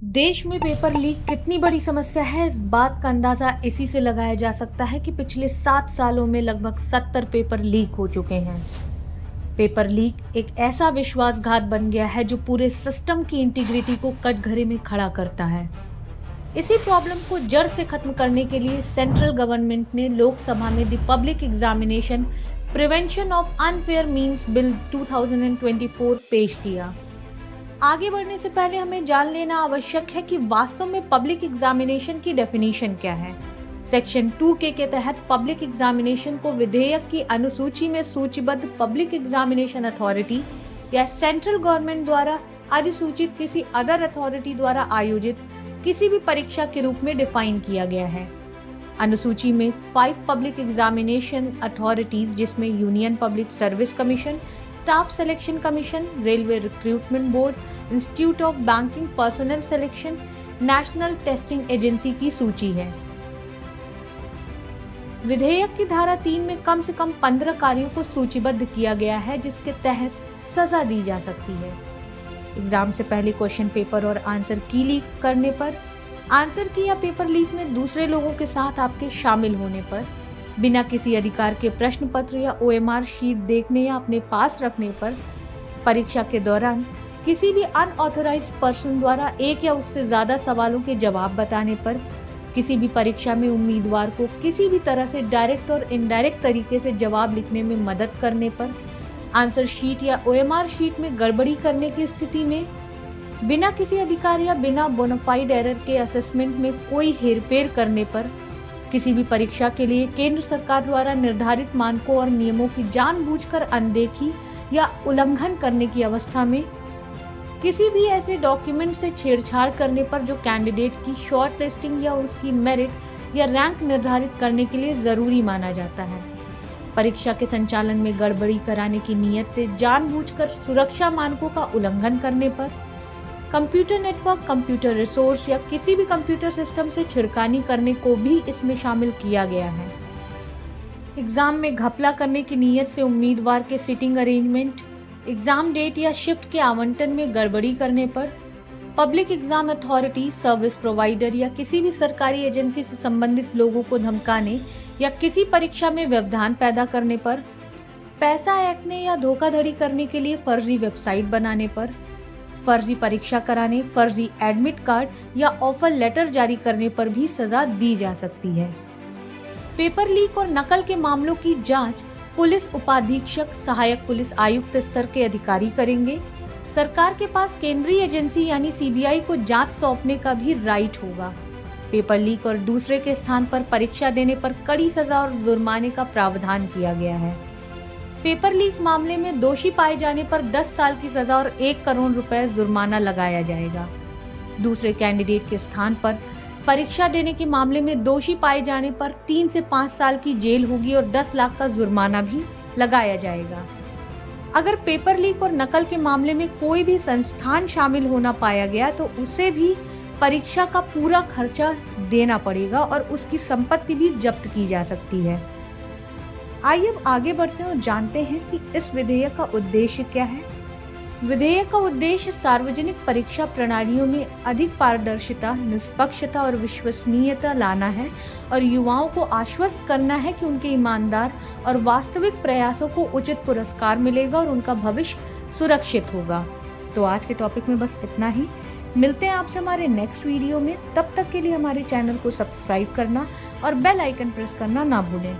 देश में paper leak कितनी बड़ी समस्या है, इस बात का अंदाजा इसी से लगाया जा सकता है कि पिछले 7 सालों में लगभग 70 पेपर लीक हो चुके हैं। पेपर लीक एक ऐसा विश्वासघात बन गया है जो पूरे सिस्टम की इंटीग्रिटी को कटघरे में खड़ा करता है। इसी प्रॉब्लम को जड़ से खत्म करने के लिए सेंट्रल गवर्नमेंट ने लोकसभा में the public examination prevention of unfair means bill 2024 पेश किया। आगे बढ़ने से पहले हमें जान लेना आवश्यक है कि वास्तव में पब्लिक एग्जामिनेशन की डेफिनेशन क्या है। सेक्शन 2 के तहत पब्लिक एग्जामिनेशन को विधेयक की अनुसूची में सूचीबद्ध पब्लिक एग्जामिनेशन अथॉरिटी या सेंट्रल गवर्नमेंट द्वारा अधिसूचित किसी अदर अथॉरिटी द्वारा आयोजित किसी भी परीक्षा के रूप में डिफाइन किया गया है। अनुसूची में 5 पब्लिक एग्जामिनेशन अथॉरिटीज, जिसमें union public service commission, staff selection commission, railway recruitment board, institute of banking personal selection, national testing agency की सूची है। विधेयक की धारा 3 में कम से कम 15 कार्यों को सूचीबद्ध किया गया है जिसके तहत सजा दी जा सकती है। एग्जाम से पहले क्वेश्चन पेपर और आंसर की लीक करने पर, आंसर की या पेपर लीक में दूसरे लोगों के साथ आपके शामिल होने पर, बिना किसी अधिकार के प्रश्न पत्र या OMR शीट देखने या अपने पास रखने पर, परीक्षा के दौरान किसी भी अनऑथराइज्ड पर्सन द्वारा एक या उससे ज्यादा सवालों के जवाब बताने पर, किसी भी परीक्षा में उम्मीदवार को किसी भी तरह से डायरेक्ट और इनडायरेक्ट तरीके से जवाब लिखने में मदद करने पर, आंसर शीट या OMR शीट में गड़बड़ी करने की स्थिति में, बिना किसी अधिकार या बिना बोनाफाइड एरर के असेसमेंट में कोई हेरफेर करने पर, किसी भी परीक्षा के लिए केंद्र सरकार द्वारा निर्धारित मानकों और नियमों की जानबूझकर अनदेखी या उल्लंघन करने की अवस्था में, किसी भी ऐसे डॉक्यूमेंट से छेड़छाड़ करने पर जो कैंडिडेट की शॉर्ट लिस्टिंग या उसकी मेरिट या रैंक निर्धारित करने के लिए जरूरी माना जाता है, परीक्षा के संचालन में गड़बड़ी कराने की नीयत से जानबूझकर सुरक्षा मानकों का उल्लंघन करने पर, कंप्यूटर नेटवर्क, कंप्यूटर रिसोर्स या किसी भी कंप्यूटर सिस्टम से छिड़कानी करने को भी इसमें शामिल किया गया है। एग्जाम में घपला करने की नीयत से उम्मीदवार के सीटिंग अरेंजमेंट, एग्जाम डेट या शिफ्ट के आवंटन में गड़बड़ी करने पर, public exam authority, service provider या किसी भी सरकारी एजेंसी से संबंधित लोगों को धमकाने या किसी परीक्षा में व्यवधान पैदा करने पर, पैसा ऐंठने या धोखाधड़ी करने के लिए फर्जी वेबसाइट बनाने पर, फर्जी परीक्षा कराने, फर्जी एडमिट कार्ड या ऑफर लेटर जारी करने पर भी सजा दी जा सकती है। पेपर लीक और नकल के मामलों की जांच पुलिस उपाधीक्षक, सहायक पुलिस आयुक्त स्तर के अधिकारी करेंगे। सरकार के पास केंद्रीय एजेंसी यानी CBI को जांच सौंपने का भी राइट होगा। पेपर लीक और दूसरे के स्थान पर परीक्षा देने पर कड़ी सजा और जुर्माने का प्रावधान किया गया है। पेपर लीक मामले में दोषी पाए जाने पर 10 साल की सजा और 1 करोड़ रुपए जुर्माना लगाया जाएगा। दूसरे कैंडिडेट के स्थान पर परीक्षा देने के मामले में दोषी पाए जाने पर 3 से 5 साल की जेल होगी और 10 लाख का जुर्माना भी लगाया जाएगा। अगर पेपर लीक और नकल के मामले में कोई भी संस्थान शामिल होना पाया गया तो उसे भी परीक्षा का पूरा खर्चा देना पड़ेगा और उसकी संपत्ति भी जब्त की जा सकती है। आइए अब आगे बढ़ते हैं और जानते हैं कि इस विधेयक का उद्देश्य क्या है। विधेयक का उद्देश्य सार्वजनिक परीक्षा प्रणालियों में अधिक पारदर्शिता, निष्पक्षता और विश्वसनीयता लाना है और युवाओं को आश्वस्त करना है कि उनके ईमानदार और वास्तविक प्रयासों को उचित पुरस्कार मिलेगा और उनका भविष्य सुरक्षित होगा। तो आज के टॉपिक में बस इतना ही। मिलते हैं आपसे हमारे नेक्स्ट वीडियो में। तब तक के लिए हमारे चैनल को सब्सक्राइब करना और बेल आइकन प्रेस करना ना भूलें।